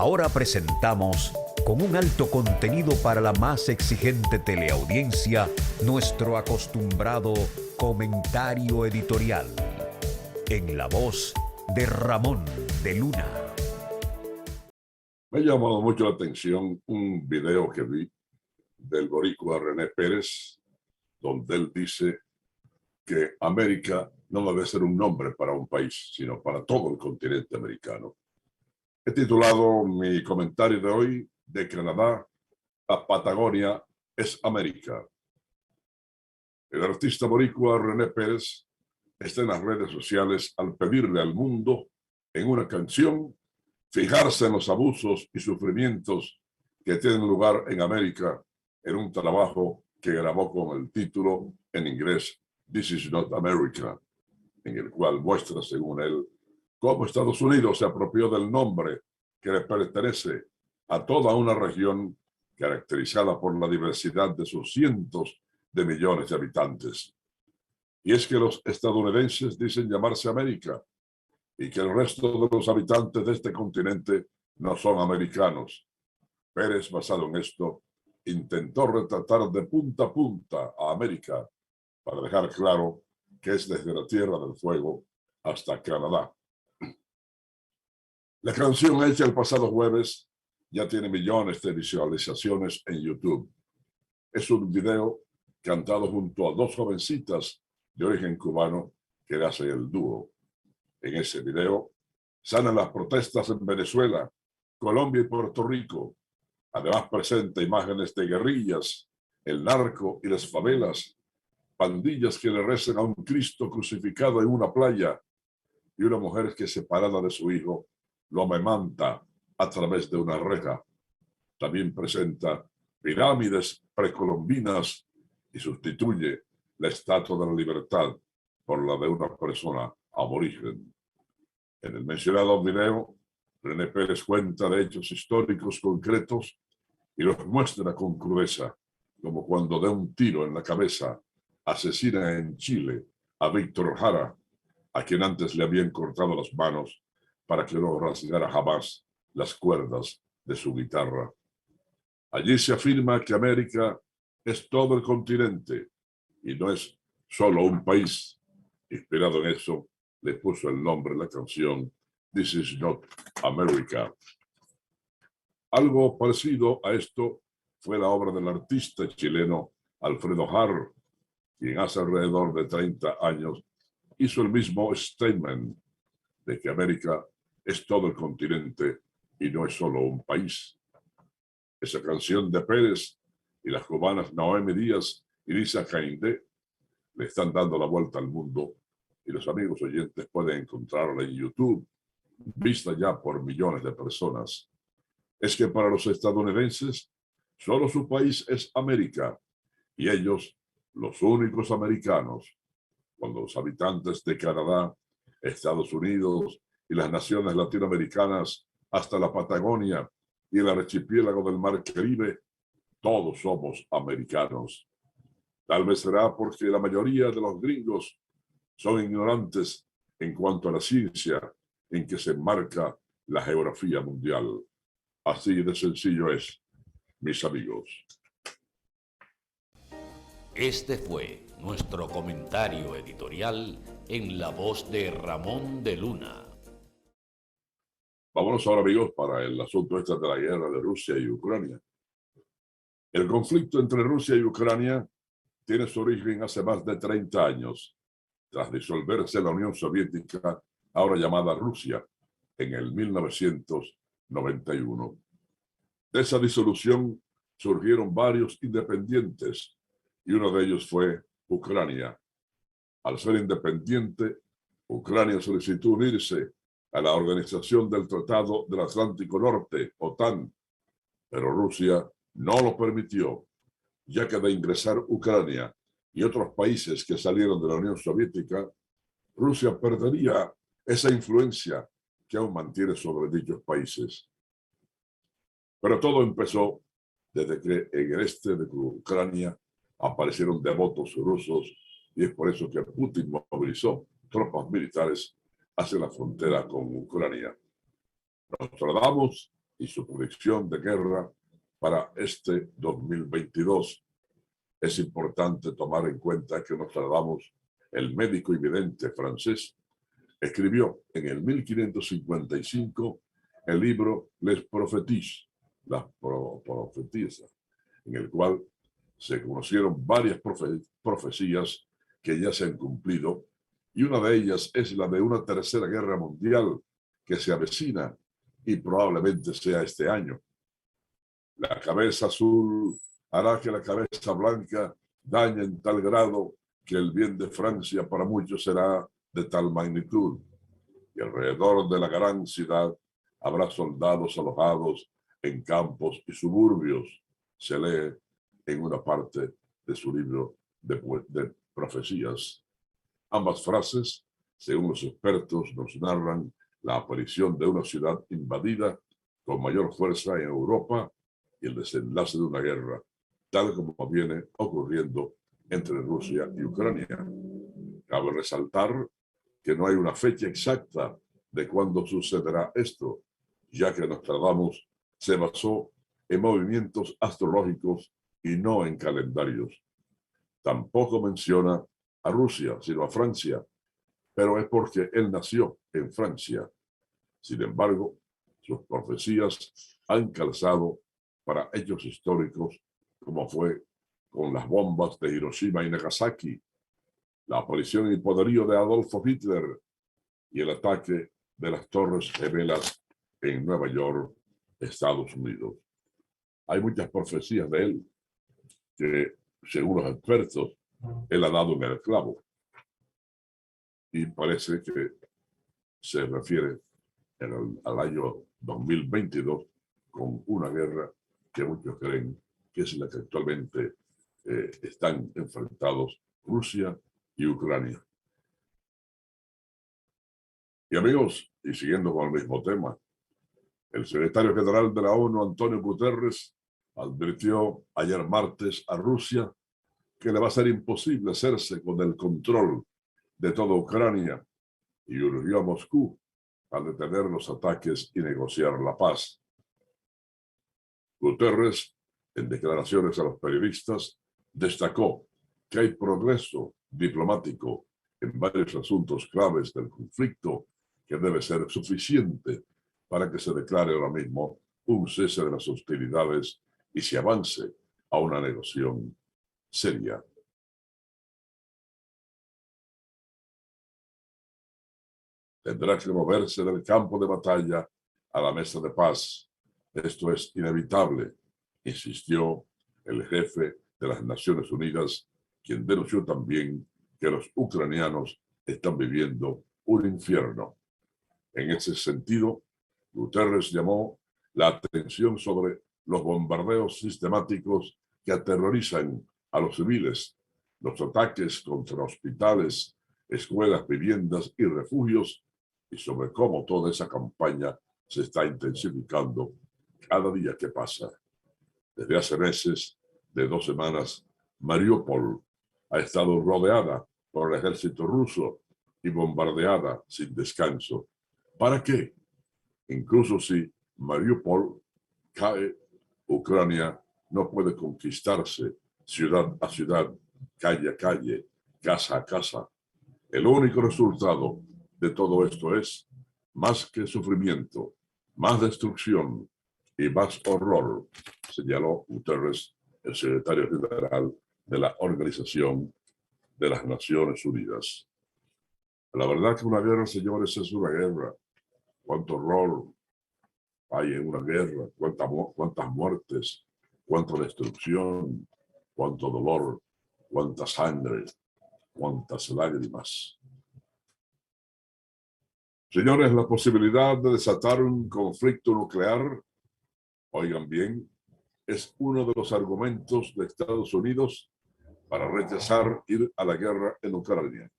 Ahora presentamos, con un alto contenido para la más exigente teleaudiencia, nuestro acostumbrado comentario editorial, en la voz de Ramón de Luna. Me ha llamado mucho la atención un video que vi del boricua René Pérez, donde él dice que América no debe ser un nombre para un país, sino para todo el continente americano. He titulado mi comentario de hoy: de Canadá a Patagonia es América. El artista boricua René Pérez está en las redes sociales al pedirle al mundo, en una canción, fijarse en los abusos y sufrimientos que tienen lugar en América, en un trabajo que grabó con el título en inglés This is not America, en el cual muestra, según él, cómo Estados Unidos se apropió del nombre que le pertenece a toda una región caracterizada por la diversidad de sus cientos de millones de habitantes. Y es que los estadounidenses dicen llamarse América, y que el resto de los habitantes de este continente no son americanos. Pérez, basado en esto, intentó retratar de punta a punta a América para dejar claro que es desde la Tierra del Fuego hasta Canadá. La canción, hecha el pasado jueves, ya tiene millones de visualizaciones en YouTube. Es un video cantado junto a dos jovencitas de origen cubano que le hacen el dúo. En ese video salen las protestas en Venezuela, Colombia y Puerto Rico. Además presenta imágenes de guerrillas, el narco y las favelas, pandillas que le rezan a un Cristo crucificado en una playa y una mujer que, separada de su hijo, lo amamanta a través de una reja. También presenta pirámides precolombinas y sustituye la Estatua de la Libertad por la de una persona aborigen. En el mencionado video, René Pérez cuenta de hechos históricos concretos y los muestra con crudeza, como cuando de un tiro en la cabeza asesina en Chile a Víctor Jara, a quien antes le habían cortado las manos para que no rasgara jamás las cuerdas de su guitarra. Allí se afirma que América es todo el continente y no es solo un país. Inspirado en eso, le puso el nombre de la canción This is not America. Algo parecido a esto fue la obra del artista chileno Alfredo Harr, quien hace alrededor de 30 años hizo el mismo statement de que América es todo el continente y no es solo un país. Esa canción de Pérez y las cubanas Noemi Díaz y Lisa Caindé le están dando la vuelta al mundo, y los amigos oyentes pueden encontrarla en YouTube, vista ya por millones de personas. Es que para los estadounidenses, solo su país es América, y ellos los únicos americanos, cuando los habitantes de Canadá, Estados Unidos y las naciones latinoamericanas hasta la Patagonia y el archipiélago del Mar Caribe, todos somos americanos. Tal vez será porque la mayoría de los gringos son ignorantes en cuanto a la ciencia en que se enmarca la geografía mundial. Así de sencillo es, mis amigos. Este fue nuestro comentario editorial en la voz de Ramón de Luna. Vámonos ahora, amigos, para el asunto de la guerra de Rusia y Ucrania. El conflicto entre Rusia y Ucrania tiene su origen hace más de 30 años, tras disolverse la Unión Soviética, ahora llamada Rusia, en el 1991. De esa disolución surgieron varios independientes, y uno de ellos fue Ucrania. Al ser independiente, Ucrania solicitó unirse a la Organización del Tratado del Atlántico Norte, OTAN, pero Rusia no lo permitió, ya que de ingresar Ucrania y otros países que salieron de la Unión Soviética, Rusia perdería esa influencia que aún mantiene sobre dichos países. Pero todo empezó desde que en el este de Ucrania aparecieron devotos rusos, y es por eso que Putin movilizó tropas militares hacia la frontera con Ucrania. Nostradamus y su predicción de guerra para este 2022. Es importante tomar en cuenta que Nostradamus, el médico y vidente francés, escribió en el 1555 el libro Les Prophéties, las profetías, en el cual se conocieron varias profecías que ya se han cumplido, y una de ellas es la de una tercera guerra mundial que se avecina y probablemente sea este año. La cabeza azul hará que la cabeza blanca dañe en tal grado que el bien de Francia para muchos será de tal magnitud. Y alrededor de la gran ciudad habrá soldados alojados en campos y suburbios, se lee en una parte de su libro de profecías. Ambas frases, según los expertos, nos narran la aparición de una ciudad invadida con mayor fuerza en Europa y el desenlace de una guerra, tal como viene ocurriendo entre Rusia y Ucrania. Cabe resaltar que no hay una fecha exacta de cuándo sucederá esto, ya que Nostradamus se basó en movimientos astrológicos y no en calendarios. Tampoco menciona a Rusia, sino a Francia, pero es porque él nació en Francia. Sin embargo, sus profecías han calzado para hechos históricos, como fue con las bombas de Hiroshima y Nagasaki, la aparición y poderío de Adolfo Hitler y el ataque de las Torres Gemelas en Nueva York, Estados Unidos. Hay muchas profecías de él que, según los expertos, él ha dado en el clavo. Y parece que se refiere al año 2022 con una guerra que muchos creen que es la que actualmente están enfrentados Rusia y Ucrania. Y amigos, y siguiendo con el mismo tema, el secretario general de la ONU, Antonio Guterres, advirtió ayer martes a Rusia que le va a ser imposible hacerse con el control de toda Ucrania y urgió a Moscú a detener los ataques y negociar la paz. Guterres, en declaraciones a los periodistas, destacó que hay progreso diplomático en varios asuntos claves del conflicto que debe ser suficiente para que se declare ahora mismo un cese de las hostilidades y se avance a una negociación seria. Tendrá que moverse del campo de batalla a la mesa de paz. Esto es inevitable, insistió el jefe de las Naciones Unidas, quien denunció también que los ucranianos están viviendo un infierno. En ese sentido, Guterres llamó la atención sobre los bombardeos sistemáticos que aterrorizan a los civiles, los ataques contra hospitales, escuelas, viviendas y refugios, y sobre cómo toda esa campaña se está intensificando cada día que pasa. Desde hace meses, de 2 semanas, Mariupol ha estado rodeada por el ejército ruso y bombardeada sin descanso. ¿Para qué? Incluso si Mariupol cae, Ucrania no puede conquistarse ciudad a ciudad, calle a calle, casa a casa. El único resultado de todo esto es más que sufrimiento, más destrucción y más horror, señaló Guterres, el secretario general de la Organización de las Naciones Unidas. La verdad que una guerra, señores, es una guerra. Cuánto horror hay en una guerra, cuántas muertes, cuánta destrucción, cuánto dolor, cuánta sangre, cuántas lágrimas. Señores, la posibilidad de desatar un conflicto nuclear, oigan bien, es uno de los argumentos de Estados Unidos para rechazar ir a la guerra en Ucrania.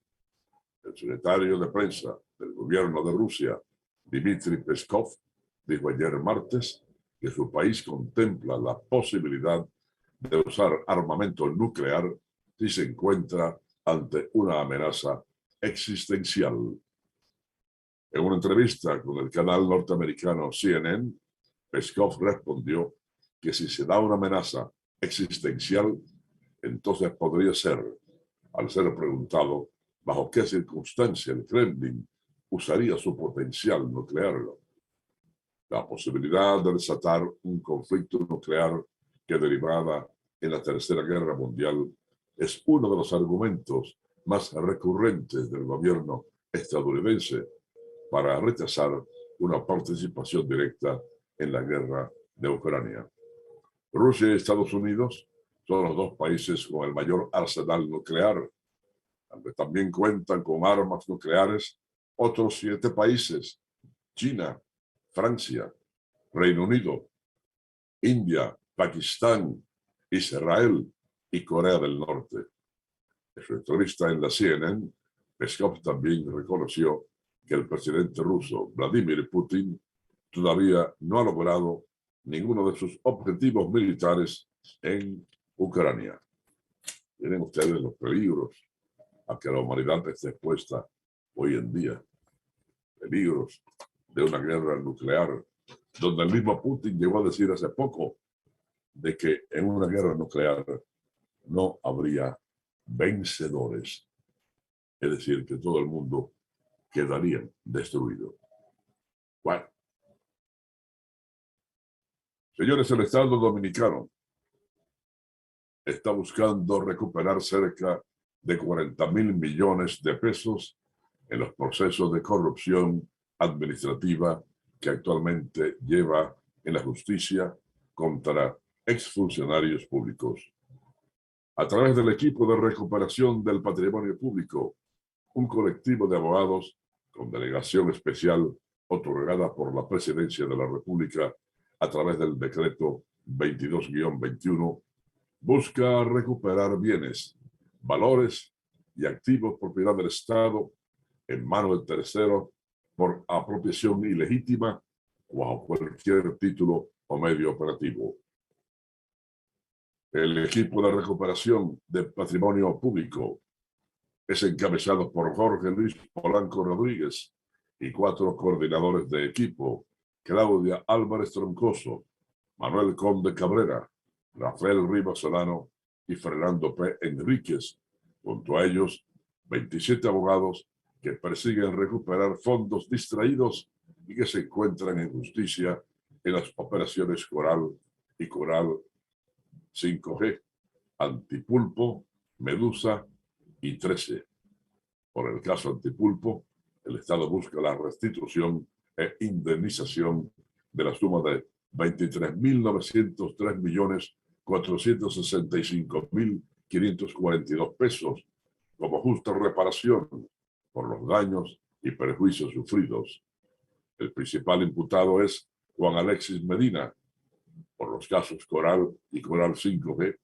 El secretario de prensa del gobierno de Rusia, Dmitry Peskov, dijo ayer martes que su país contempla la posibilidad de usar armamento nuclear si se encuentra ante una amenaza existencial. En una entrevista con el canal norteamericano CNN, Peskov respondió que si se da una amenaza existencial, entonces podría ser, al ser preguntado bajo qué circunstancia el Kremlin usaría su potencial nuclear. La posibilidad de desatar un conflicto nuclear que derivara en la Tercera Guerra Mundial es uno de los argumentos más recurrentes del gobierno estadounidense para rechazar una participación directa en la guerra de Ucrania. Rusia y Estados Unidos son los dos países con el mayor arsenal nuclear, aunque también cuentan con armas nucleares otros 7 países: China, Francia, Reino Unido, India, Pakistán, Israel y Corea del Norte. En su entrevista en la CNN, Peskov también reconoció que el presidente ruso Vladimir Putin todavía no ha logrado ninguno de sus objetivos militares en Ucrania. Miren ustedes los peligros a que la humanidad está expuesta hoy en día. Peligros de una guerra nuclear, donde el mismo Putin llegó a decir hace poco de que en una guerra nuclear no habría vencedores. Es decir, que todo el mundo quedaría destruido. Bueno, señores, el Estado Dominicano está buscando recuperar cerca de 40.000 millones de pesos en los procesos de corrupción administrativa que actualmente lleva en la justicia contra exfuncionarios públicos. A través del equipo de recuperación del patrimonio público, un colectivo de abogados con delegación especial otorgada por la Presidencia de la República a través del decreto 22-21, busca recuperar bienes, valores y activos propiedad del Estado en manos de terceros por apropiación ilegítima o bajo cualquier título o medio operativo. El equipo de recuperación del patrimonio público es encabezado por Jorge Luis Polanco Rodríguez y 4 coordinadores de equipo: Claudia Álvarez Troncoso, Manuel Conde Cabrera, Rafael Rivas Solano y Fernando P. Enríquez. Junto a ellos, 27 abogados que persiguen recuperar fondos distraídos y que se encuentran en justicia en las operaciones Coral y Coral 5G, Antipulpo, Medusa y 13. Por el caso Antipulpo, el Estado busca la restitución e indemnización de la suma de 23.903.465.542 pesos como justa reparación por los daños y perjuicios sufridos. El principal imputado es Juan Alexis Medina. Por los casos Coral y Coral 5G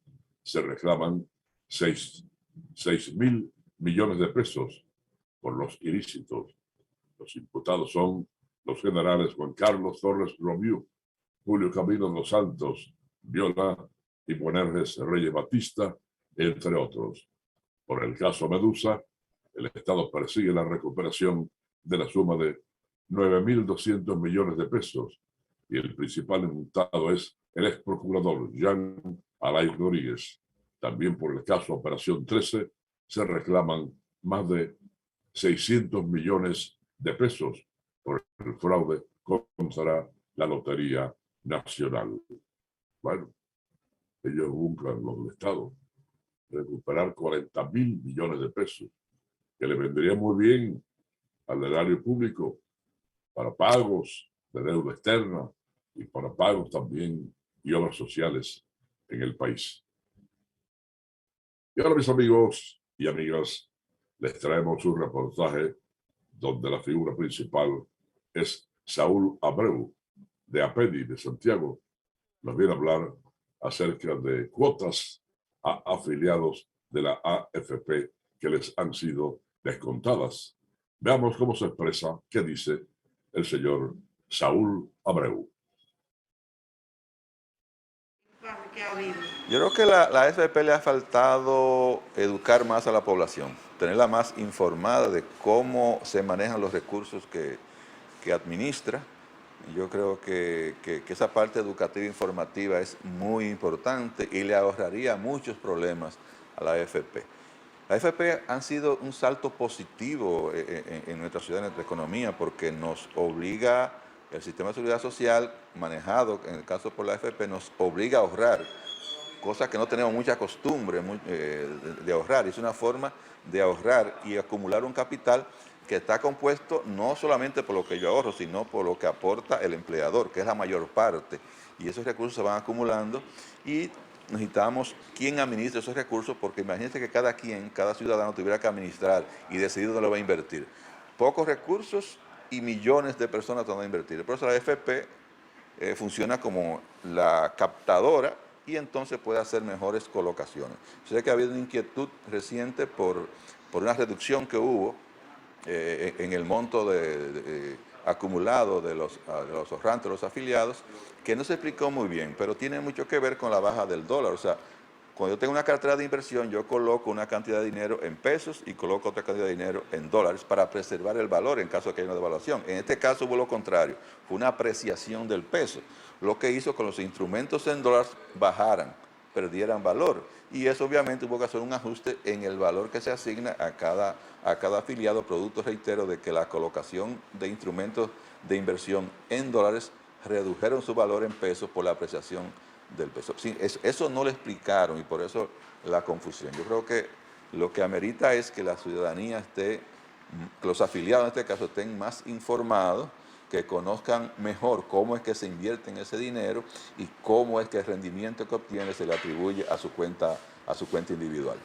se reclaman 6.000 millones de pesos por los ilícitos. Los imputados son los generales Juan Carlos Torres Romiu, Julio Camilo dos Santos, Viola y Buenerges Reyes Batista, entre otros. Por el caso Medusa, el Estado persigue la recuperación de la suma de 9.200 millones de pesos y el principal imputado es el ex procurador Jean Alain Rodríguez. También por el caso Operación 13 se reclaman más de 600 millones de pesos por el fraude contra la Lotería Nacional. Bueno, ellos buscan, los del Estado, recuperar 40.000 millones de pesos, que le vendría muy bien al erario público para pagos de deuda externa y para pagos también y obras sociales en el país. Y ahora, mis amigos y amigas, les traemos un reportaje donde la figura principal es Saúl Abreu, de APEDI de Santiago. Nos viene a hablar acerca de cuotas a afiliados de la AFP que les han sido descontadas. Veamos cómo se expresa, qué dice el señor Saúl Abreu. Yo creo que la AFP le ha faltado educar más a la población, tenerla más informada de cómo se manejan los recursos que administra Yo creo que esa parte educativa e informativa es muy importante y le ahorraría muchos problemas a la AFP. La AFP han sido un salto positivo en nuestra ciudad, en nuestra economía, porque nos obliga, el sistema de seguridad social manejado, en el caso por la AFP, nos obliga a ahorrar, cosa que no tenemos mucha costumbre de ahorrar. Es una forma de ahorrar y acumular un capital que está compuesto no solamente por lo que yo ahorro, sino por lo que aporta el empleador, que es la mayor parte. Y esos recursos se van acumulando y necesitamos quien administre esos recursos, porque imagínense que cada ciudadano tuviera que administrar y decidir dónde lo va a invertir. Pocos recursos y millones de personas donde invertir. Por eso la AFP funciona como la captadora y entonces puede hacer mejores colocaciones. Sé que ha habido una inquietud reciente por una reducción que hubo en el monto acumulado de los ahorrantes, de los afiliados, que no se explicó muy bien, pero tiene mucho que ver con la baja del dólar. O sea, cuando yo tengo una cartera de inversión, yo coloco una cantidad de dinero en pesos y coloco otra cantidad de dinero en dólares para preservar el valor en caso de que haya una devaluación. En este caso hubo lo contrario, fue una apreciación del peso, lo que hizo que los instrumentos en dólares bajaran, perdieran valor. Y eso obviamente hubo que hacer un ajuste en el valor que se asigna a cada afiliado, producto, reitero, de que la colocación de instrumentos de inversión en dólares redujeron su valor en pesos por la apreciación del peso. Sí, eso no lo explicaron y por eso la confusión. Yo creo que lo que amerita es que la ciudadanía esté, que los afiliados en este caso estén más informados, que conozcan mejor cómo es que se invierte en ese dinero y cómo es que el rendimiento que obtiene se le atribuye a su cuenta individual.